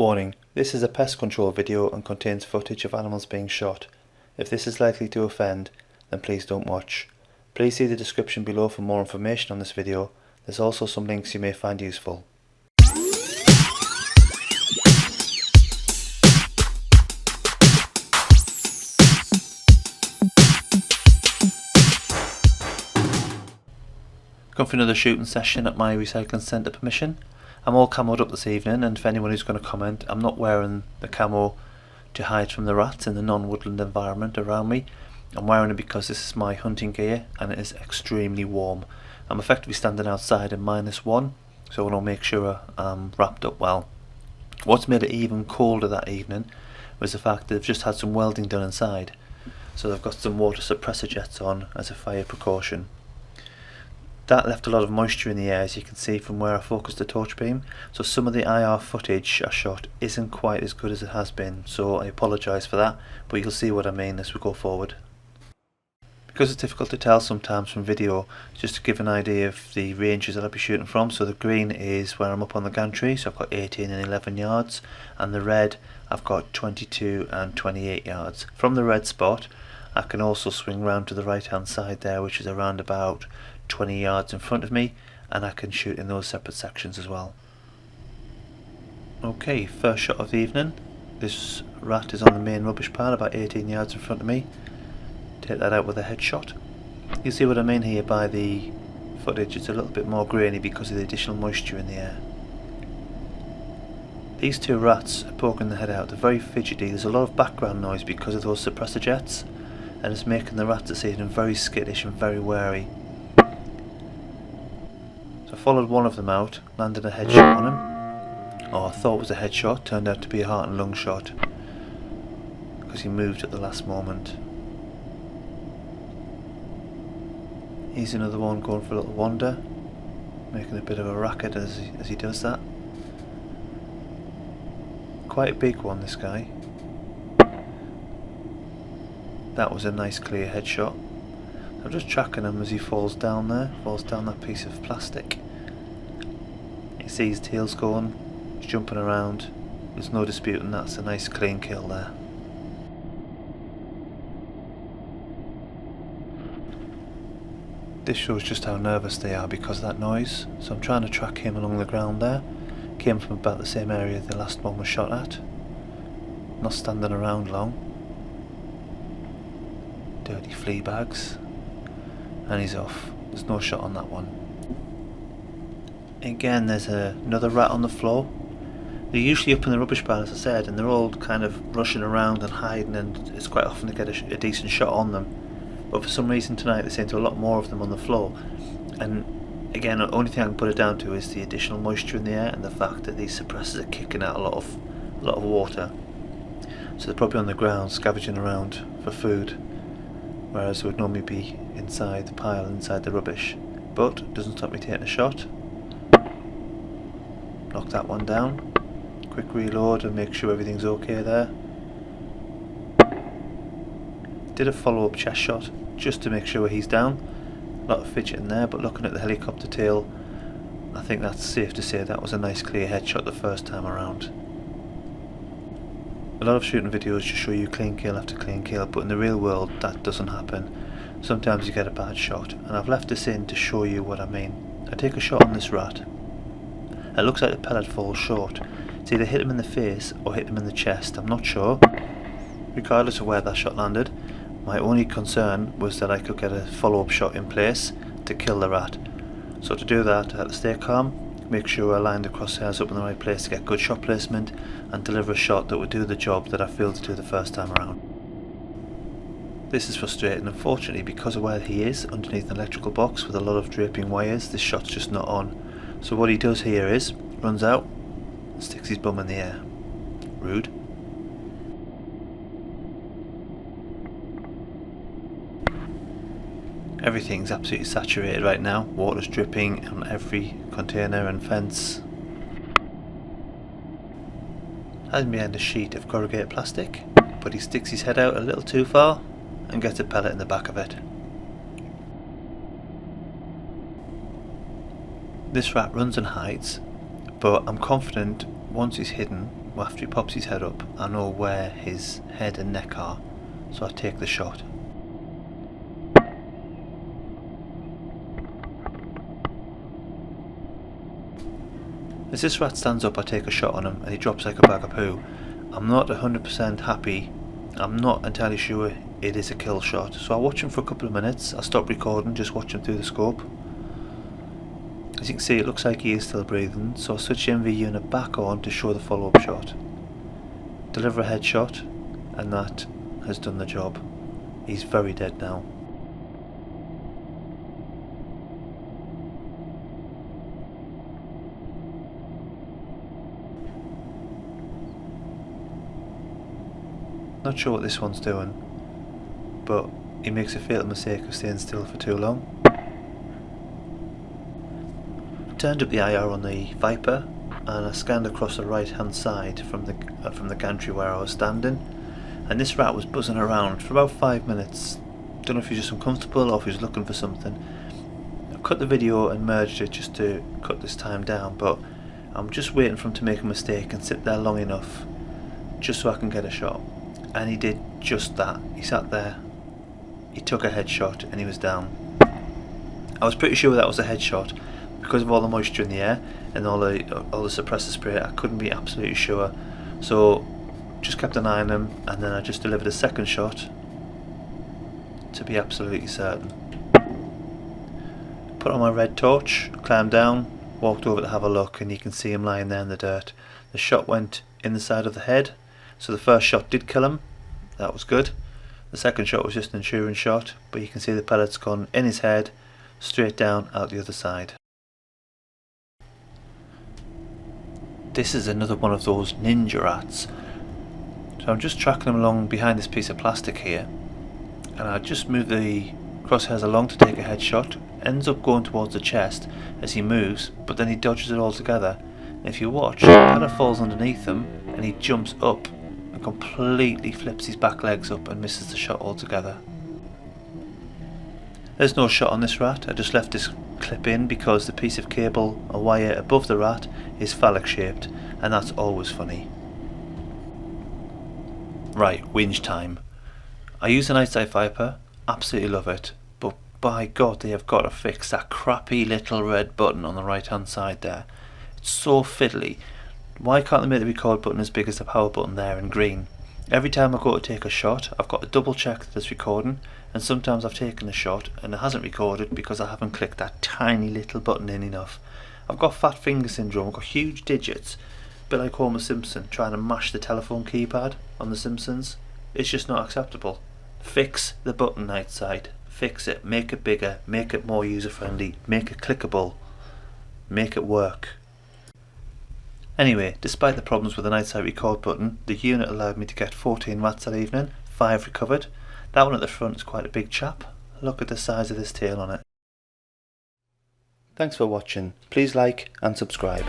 Warning, this is a pest control video and contains footage of animals being shot. If this is likely to offend, then please don't watch. Please see the description below for more information on this video. There's also some links you may find useful. Come for another shooting session at my recycling centre permission. I'm all camoed up this evening, and for anyone who's going to comment, I'm not wearing the camo to hide from the rats in the non-woodland environment around me. I'm wearing it because this is my hunting gear and it is extremely warm. I'm effectively standing outside in -1, so I want to make sure I'm wrapped up well. What's made it even colder that evening was the fact that they've just had some welding done inside, so they've got some water suppressor jets on as a fire precaution. That left a lot of moisture in the air, as you can see from where I focused the torch beam, so some of the IR footage I shot isn't quite as good as it has been, so I apologise for that, but you'll see what I mean as we go forward. Because it's difficult to tell sometimes from video, just to give an idea of the ranges that I'll be shooting from, so the green is where I'm up on the gantry, so I've got 18 and 11 yards, and the red I've got 22 and 28 yards. From the red spot I can also swing round to the right hand side there, which is around about 20 yards in front of me, and I can shoot in those separate sections as well. Okay, first shot of the evening. This rat is on the main rubbish pile about 18 yards in front of me. Take that out with a headshot. You see what I mean here by the footage, it's a little bit more grainy because of the additional moisture in the air. These two rats are poking their head out, they're very fidgety, there's a lot of background noise because of those suppressor jets, and it's making the rats this evening very skittish and very wary. So I followed one of them out, landed a headshot on him. Oh, I thought it was a headshot, turned out to be a heart and lung shot, because he moved at the last moment. Here's another one going for a little wander, making a bit of a racket as he does that. Quite a big one, this guy. That was a nice clear headshot. I'm just tracking him as he falls down there, falls down that piece of plastic. You see his tail's going, he's jumping around. There's no disputing that's a nice clean kill there. This shows just how nervous they are because of that noise, so I'm trying to track him along the ground there. Came from about the same area the last one was shot at. Not standing around long. Dirty flea bags. And he's off. There's no shot on that one. Again, there's another rat on the floor. They're usually up in the rubbish pile, as I said, and they're all kind of rushing around and hiding, and it's quite often to get a decent shot on them. But for some reason tonight there seem to be a lot more of them on the floor, and again, the only thing I can put it down to is the additional moisture in the air and the fact that these suppressors are kicking out a lot of water. So they're probably on the ground scavenging around for food, whereas they would normally be inside the pile, inside the rubbish. But it doesn't stop me taking a shot. Knock that one down. Quick reload and make sure everything's okay there. Did a follow-up chest shot just to make sure he's down. A lot of fidgeting there, but looking at the helicopter tail, I think that's safe to say that was a nice clear headshot the first time around. A lot of shooting videos just show you clean kill after clean kill, but in the real world that doesn't happen. Sometimes you get a bad shot, and I've left this in to show you what I mean. I take a shot on this rat. It looks like the pellet falls short. It's either hit him in the face or hit him in the chest, I'm not sure. Regardless of where that shot landed, my only concern was that I could get a follow-up shot in place to kill the rat. So to do that I had to stay calm, make sure I lined the crosshairs up in the right place to get good shot placement and deliver a shot that would do the job that I failed to do the first time around. This is frustrating. Unfortunately, because of where he is underneath an electrical box with a lot of draping wires, this shot's just not on. So what he does here is runs out and sticks his bum in the air. Rude. Everything's absolutely saturated right now, water's dripping on every container and fence. Hiding behind a sheet of corrugated plastic, but he sticks his head out a little too far and gets a pellet in the back of it. This rat runs and hides, but I'm confident once he's hidden after he pops his head up, I know where his head and neck are, so I take the shot. As this rat stands up, I take a shot on him and he drops like a bag of poo. I'm not 100% happy. I'm not entirely sure it is a kill shot, so I watch him for a couple of minutes. I stop recording, just watch him through the scope. As you can see, it looks like he is still breathing, so I switch the MV unit back on to show the follow-up shot. Deliver a headshot, and that has done the job. He's very dead now. Not sure what this one's doing, but he makes a fatal mistake of staying still for too long. Turned up the IR on the Viper and I scanned across the right hand side from the gantry where I was standing, and this rat was buzzing around for about 5 minutes. Don't know if he was just uncomfortable or if he was looking for something. I cut the video and merged it just to cut this time down, but I'm just waiting for him to make a mistake and sit there long enough just so I can get a shot. And he did just that. He sat there, he took a headshot and he was down. I was pretty sure that was a headshot because of all the moisture in the air and all the suppressor spray. I couldn't be absolutely sure, so just kept an eye on him, and then I just delivered a second shot to be absolutely certain. Put on my red torch, climbed down, walked over to have a look, and you can see him lying there in the dirt. The shot went in the side of the head, so the first shot did kill him. That was good. The second shot was just an insurance shot, but you can see the pellets gone in his head, straight down out the other side. This is another one of those ninja rats. So I'm just tracking him along behind this piece of plastic here, and I just move the crosshairs along to take a headshot. Ends up going towards the chest as he moves, but then he dodges it altogether. And if you watch, the pellet falls underneath him and he jumps up and completely flips his back legs up and misses the shot altogether. There's no shot on this rat. I just left this clip in because the piece of cable or wire above the rat is phallic shaped, and that's always funny. Right, whinge time. I use an Night Sight Viper, absolutely love it, but by God they have got to fix that crappy little red button on the right hand side there. It's so fiddly. Why can't they make the record button as big as the power button there in green? Every time I go to take a shot, I've got to double check that it's recording, and sometimes I've taken a shot and it hasn't recorded because I haven't clicked that tiny little button in enough. I've got fat finger syndrome, I've got huge digits, a bit like Homer Simpson trying to mash the telephone keypad on The Simpsons. It's just not acceptable. Fix the button, Night Sight. Fix it, make it bigger, make it more user friendly, make it clickable, make it work. Anyway, despite the problems with the Night Sight record button, the unit allowed me to get 14 rats that evening, 5 recovered. That one at the front is quite a big chap. Look at the size of this tail on it. Thanks for watching. Please like and subscribe.